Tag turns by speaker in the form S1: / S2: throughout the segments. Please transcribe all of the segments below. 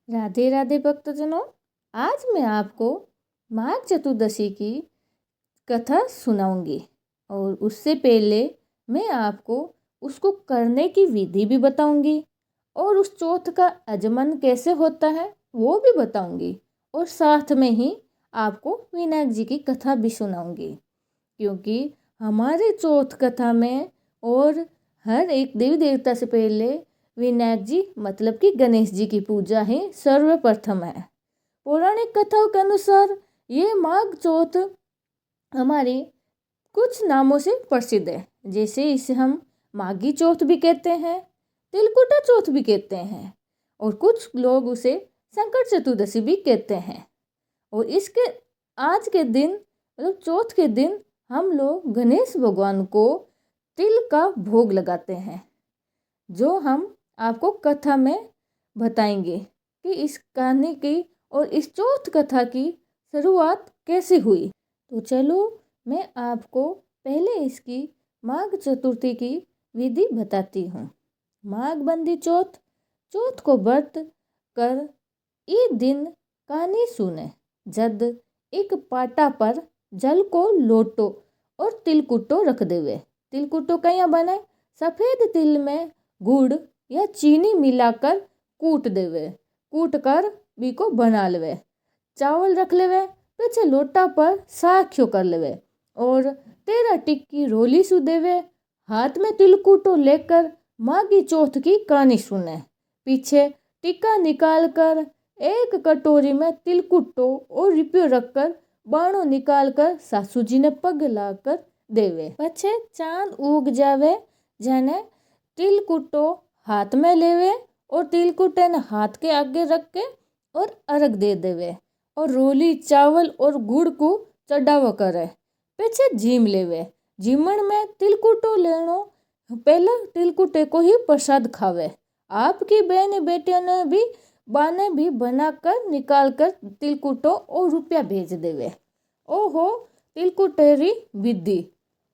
S1: राधे राधे भक्तजनों। आज मैं आपको माघ चतुर्दशी की कथा सुनाऊंगी और उससे पहले मैं आपको उसको करने की विधि भी बताऊंगी और उस चौथ का आचमन कैसे होता है वो भी बताऊंगी और साथ में ही आपको विनायक जी की कथा भी सुनाऊंगी, क्योंकि हमारे चौथ कथा में और हर एक देवी देवता से पहले विनायक जी मतलब कि गणेश जी की पूजा ही सर्वप्रथम है। पौराणिक कथाओं के अनुसार ये माघ चौथ हमारे कुछ नामों से प्रसिद्ध है, जैसे इसे हम माघी चौथ भी कहते हैं, तिलकुटा चौथ भी कहते हैं और कुछ लोग उसे संकट चतुर्दशी भी कहते हैं। और इसके आज के दिन मतलब चौथ के दिन हम लोग गणेश भगवान को तिल का भोग लगाते हैं, जो हम आपको कथा में बताएंगे कि इस कहानी की और इस चौथ कथा की शुरुआत कैसे हुई। तो चलो मैं आपको पहले इसकी माघ चतुर्थी की विधि बताती हूँ। माघ बंदी चौथ, चौथ को व्रत कर ई दिन कहानी सुने। जद एक पाटा पर जल को लोटो और तिलकुटो रख देवे। तिलकुटो कया बने? सफ़ेद तिल में गुड़ या चीनी मिलाकर कूट देवे, कूट कर बी को बना लेवे। चावल रख लेवे, पीछे लोटा पर साख्यो कर लेवे और 13 टिक्की रोली सु देवे। हाथ में तिलकुटो लेकर माघी चौथ की कहानी सुने। पीछे टिक्का निकाल कर एक कटोरी में तिलकुटो और रुपयो रखकर बाणो निकाल कर सासू जी ने पग लाकर देवे। पछे चांद उग जावे जाने तिलकुटो हाथ में लेवे और तिलकुटे ने हाथ के आगे रख के और अर्घ दे देवे और रोली चावल और गुड़ को चढ़ावा करे। पीछे झीम लेवे। झीमण में तिलकुटो लेनो, पहले तिलकुटे को ही प्रसाद खावे। आपकी बहन बेटियों ने भी बाने भी बनाकर निकाल कर तिलकुटो और रुपया भेज देवे। ओहो तिलकुटेरी विधि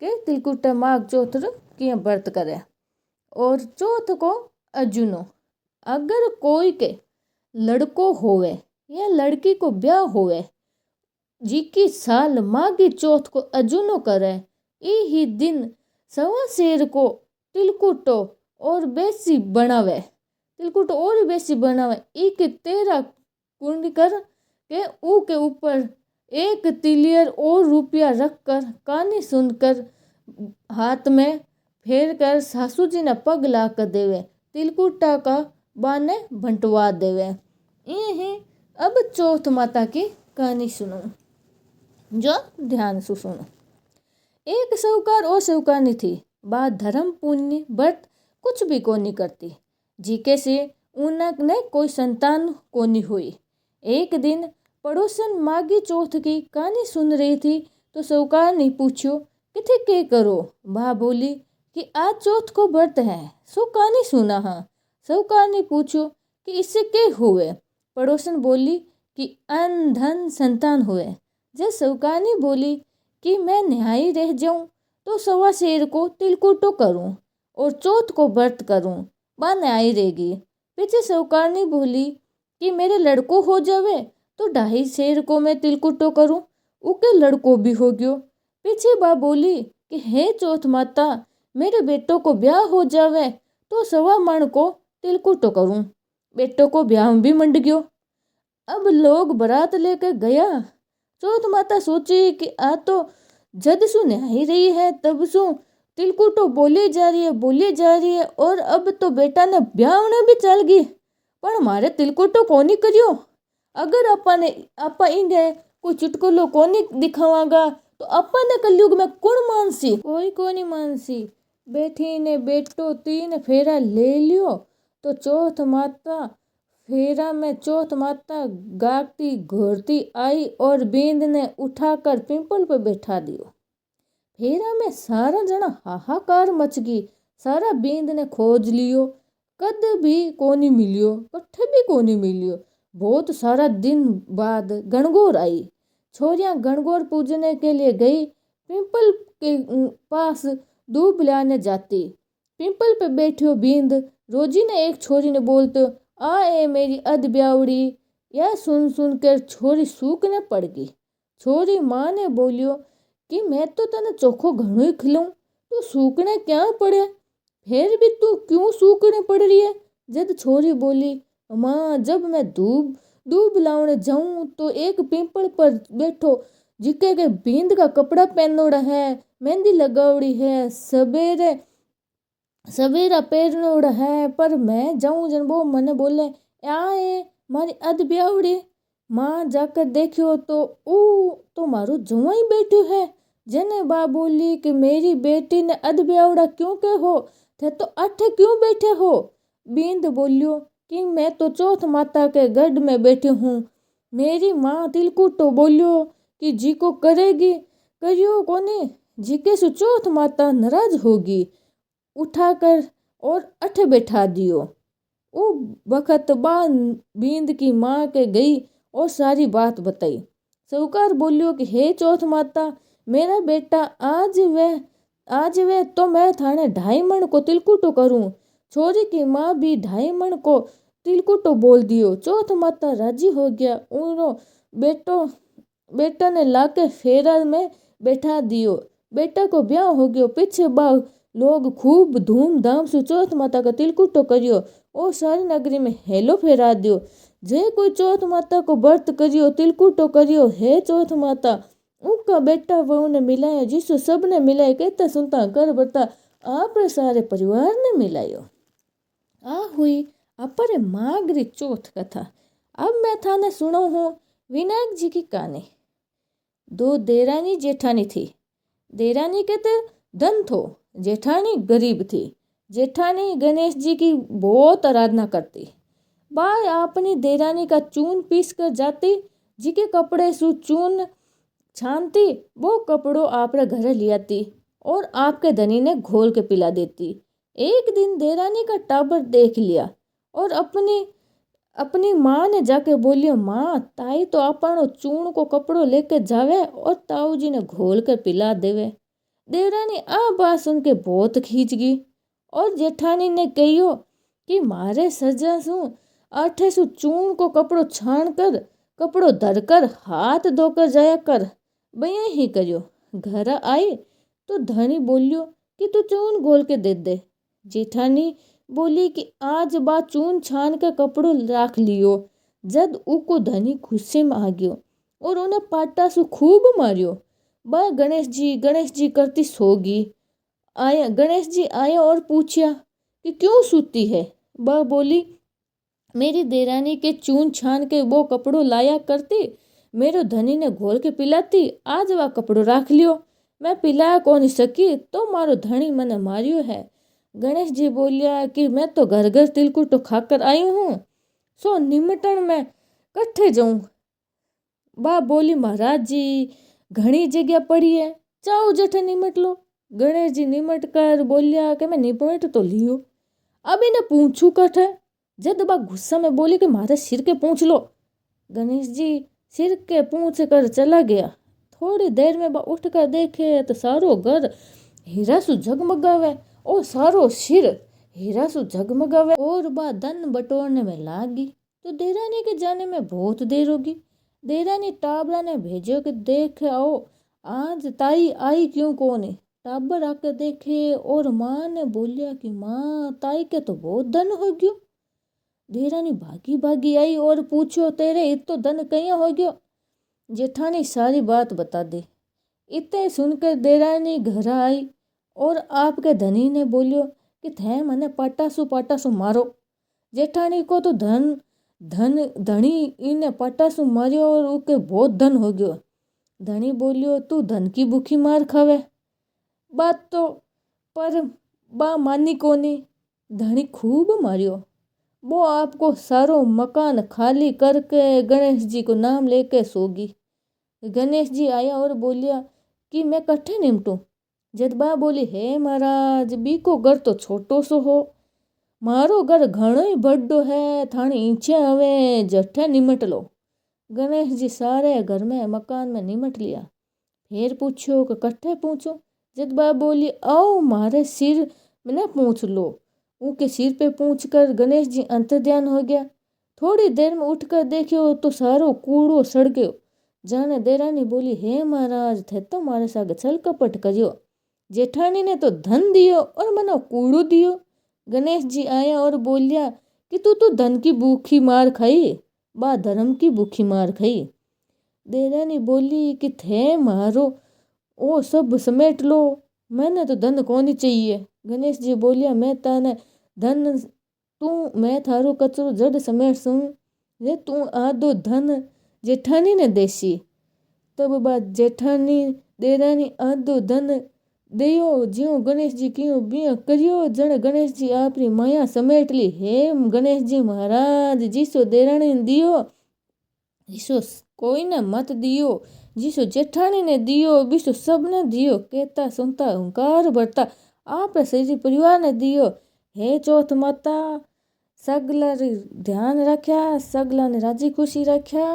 S1: के तिलकुटा माघ चौथ की व्रत करे। और चौथ को अजुनो, अगर कोई के लड़को होवे या लड़की को ब्याह होवे जी की साल माघी चौथ को अजुनो करे, ही दिन सवा शेर को तिलकुटो और बेसी बनावे। तिलकुट और बेसी बनावे। एक 13 कुंड कर के ऊ के ऊपर एक तिलियर और रुपया रख कर कहानी सुनकर हाथ में फेर कर सासू जी ने पग ला कर देवे। तिलकुटा का बाने बंटवा देवे। यही अब चौथ माता की कहानी सुनो, जो ध्यान से सुनो। एक साहूकार और साहूकारनी थी। बात धर्म पुण्य व्रत कुछ भी कोनी करती, जीके से उन्हें कोई संतान कोनी हुई। एक दिन पड़ोसन माघी चौथ की कहानी सुन रही थी तो साहूकार ने पूछो किथे के करो। बा बोली कि आज चौथ को व्रत है, सो कहानी सुना। हाँ। साहूकार ने पूछो कि इससे के हुए। पड़ोसन बोली कि अन्न धन संतान हुए। जब साहूकार ने बोली कि मैं न्यायी रह जाऊं तो सवा शेर को तिलकुटो करूं और चौथ को व्रत करूं, बा न्यायी रहेगी। पीछे साहूकार ने बोली कि मेरे लड़को हो जावे तो 2.5 शेर को मैं तिलकुटो करूं, उके लड़को भी हो गयो। पीछे बा बोली कि हे चौथ माता, मेरे बेटो को ब्याह हो जावे तो सवा मण को तिलकुटो करूं। बेटो को ब्याह भी मंड गयो। अब लोग बारात लेकर गया। चौथ माता सोची कि आ तो जद सु न्याही रही है तब सु तिलकुटो बोली जा रही है और अब तो बेटा ने ब्याहने भी चल गई, पर मारे तिलकुटो कोनी करियो। अगर आपा इन्हें कोई चुटकुलो कोनी दिखावागा तो अपन ने कलयुग में कौन मानसी? कोई कोनी मानसी। बेटी ने बेटो 3 फेरा ले लियो तो चौथ माता फेरा में चौथ माता गाती घोरती आई और बींद ने उठाकर पिंपल पर बैठा दियो। फेरा में सारा जना हाहाकार मच गई। सारा बींद ने खोज लियो, कद भी कोनी मिलियो, कट्ठे भी कोनी मिलियो। बहुत सारा दिन बाद गणगौर आई। छोरियां गणगौर पूजने के लिए गई। पिंपल के पास दूब लाने जाती। पिंपल पे बैठियो बींद रोजी ने एक छोरी ने बोलते, आए मेरी अध ब्यावड़ी। यह सुन कर छोरी सूखने पड़ गई। छोरी माँ ने बोलियो कि मैं तो तने चोखो घणो ही खिलाऊं, तू सूखने क्या पड़े, फिर भी तू क्यों सूखने पड़ रही है। जद छोरी बोली, माँ जब मैं दूब दूब लावने जाऊं तो एक पीपल पर बैठो जिके के बींद का कपड़ा पहनोड़ा है, मेहंदी लगावड़ी है, सवेरे सवेरा पहनोड़ा है, पर मैं जाऊं जन वो मने बोले आए मारी अध ब्यावड़ी। माँ जाकर देखियो तो ऊ तो मारो जुआई बैठो है। जने बा बोली कि मेरी बेटी ने अध ब्यावड़ा क्यों के हो, थे तो अठे क्यों बैठे हो। बींद बोलियो कि मैं तो चौथ माता के गढ़ में बैठी हूँ। मेरी माँ तिलकुटो बोलियो कि जी को करेगी करियो कोने, जी के सु चौथ माता नाराज होगी, उठाकर और अठे बैठा दियो। वो बखत बा बींद की माँ के गई और सारी बात बताई। साहूकार बोलियो कि हे चौथ माता, मेरा बेटा आज वे तो मैं थाने 2.5 मण को तिलकुटो करूं। छोरी की माँ भी 2.5 मण को तिलकुटो बोल दियो। चौथ माता राजी हो गया। उनो बेटा ने लाके फेरा में बैठा दियो। बेटा को ब्याह हो गयो। पीछे बा लोग खूब धूमधाम से चौथ माता का तिलकुटो करियो और सारी नगरी में हेलो फेरा दियो। जे कोई चौथ माता को व्रत करियो तिलकुटो करियो, हे चौथ माता उनका बेटा वहू ने मिलाया, जिसो सब ने मिलाया, कहता सुनता कर बता आप सारे परिवार ने मिलायो। आ हुई अपर मागरी चौथ कथा। अब मैं थाने सुनो हूँ विनायक जी की कहानी। 2 देरानी जेठानी थी। देरानी कहते धन थो, जेठानी गरीब थी। जेठानी गणेश जी की बहुत आराधना करती। बाय अपनी देरानी का चून पीस कर जाती, जी के कपड़े सु चून छानती, वो कपड़ों आपरे घर ले आती और आपके धनी ने घोल के पिला देती। एक दिन देरानी का टाबर देख लिया और अपनी माँ ने जाके बोलियो, माँ ताई तो अपनो चून को कपड़ो लेके जावे और ताऊ जी ने घोल कर पिला देवे। देवरानी आ बात सुन के बहुत खींच गई और जेठानी ने कहियो कि मारे सजा सु आठे सु चून को कपड़ो छान कर कपड़ो धरकर हाथ धोकर जाया कर। बया ही करियो। घर आई तो धनी बोलियो कि तू चून घोल के दे दे। जेठानी बोली कि आज बा चून छान के कपड़ो राख लियो। जद उको धनी गुस्से में आ गयो और उन्हें पाटा सु खूब मारियो। बा गणेश जी करती सोगी। आया गणेश जी आया और पूछा कि क्यों सूती है। बा बोली मेरी देरानी के चून छान के वो कपड़ो लाया करती, मेरो धनी ने घोल के पिलाती, आज वह कपड़ो राख लियो। मैं पिलाया कौन सकी तो मारो धनी मने मारियो है। गणेश जी बोलिया कि मैं तो घर घर तिलकुटो खाकर आई हूँ, सो निमटन में कट्ठे जाऊं। बा बोली महाराज जी घनी जगह पड़ी है, चाहो जठे निमट लो। गणेश जी निमट कर बोलिया कि मैं निमट तो लियो, अब इन्हें पूछू कठे। जद बा गुस्सा में बोली कि मारे सिर के पूछ लो। गणेश जी सिर के पूछ कर चला गया। थोड़ी देर में बा उठ कर देखे तो सारो घर हीरा सु जगमगावे और सारो सिर हीरा सु जगमगावे और बा धन बटोरने में लागी। तो देरानी के जाने में बहुत देर होगी। देरानी टाबरा ने भेजो कि देख आओ आज ताई आई क्यों कोने। टाबर आकर देखे और माँ ने बोलिया कि माँ ताई के तो बहुत धन हो गयो। देरानी भागी भागी आई और पूछो तेरे इत तो धन कहीं हो गयो। जेठानी सारी बात बता दी। इतने सुनकर देरानी घर आई और आपके धनी ने बोलियो कि थे मने पाटासु मारो। जेठानी को तो धनी इन्हें पाटासु मारियो और उके बहुत धन हो गयो। धनी बोलियो तू धन की भूखी मार खावे। बात तो पर बा मानी कोनी। धनी खूब मारियो। वो आपको सारो मकान खाली करके गणेश जी को नाम लेके सोगी। गणेश जी आया और बोलिया कि मैं कट्ठे निमटू। जदबा बोली हे महाराज बीको घर तो छोटो सो हो, मारो घर घणो ही बड़ो है, थानी ईंचे हवे जठे निमट लो। गणेश जी सारे घर में मकान में निमट लिया। फिर पूछो कि कट्ठे पूछो। जदबा बोली आओ मारे सिर मैंने पूछ लो। उनके सिर पे पूंछ कर गणेश जी अंतर्ध्यान हो गया। थोड़ी देर में उठकर देखियो तो सारो कूड़ो सड़ गयो। जाने देरानी बोली, हे महाराज, थे तो मारे सागे छल कपट करियो। जेठानी ने तो धन दियो और मनो कूड़ो दियो। गणेश जी आया और बोलिया कि तू तो धन की भूखी मार खाई, बा धर्म की भूखी मार खाई। देरानी बोली कि थे मारो ओ सब समेट लो, मैंने तो धन कोनी चाहिए। गणेश जी बोलिया, मैं ताने धन मैं थारो कचरो जड़ समेट सूं, रे तू आधो धन जेठानी ने देसी। तब बात जेठानी देरानी आधो धन देयो। ज्यों गणेश जी क्यों बिया करियो, जण गणेश जी आपरी माया समेट ली। हे गणेश जी महाराज, जिसो देरानी ने दियो जिसो कोई ने मत दियो, जिसो जेठानी ने दियो बिसो सबने दियो। कहता सुनता हुंकार भरता आप सही परिवार ने दियो। हे चौथ माता, सगला ध्यान रख्या, सगला ने राजी खुशी रख्या।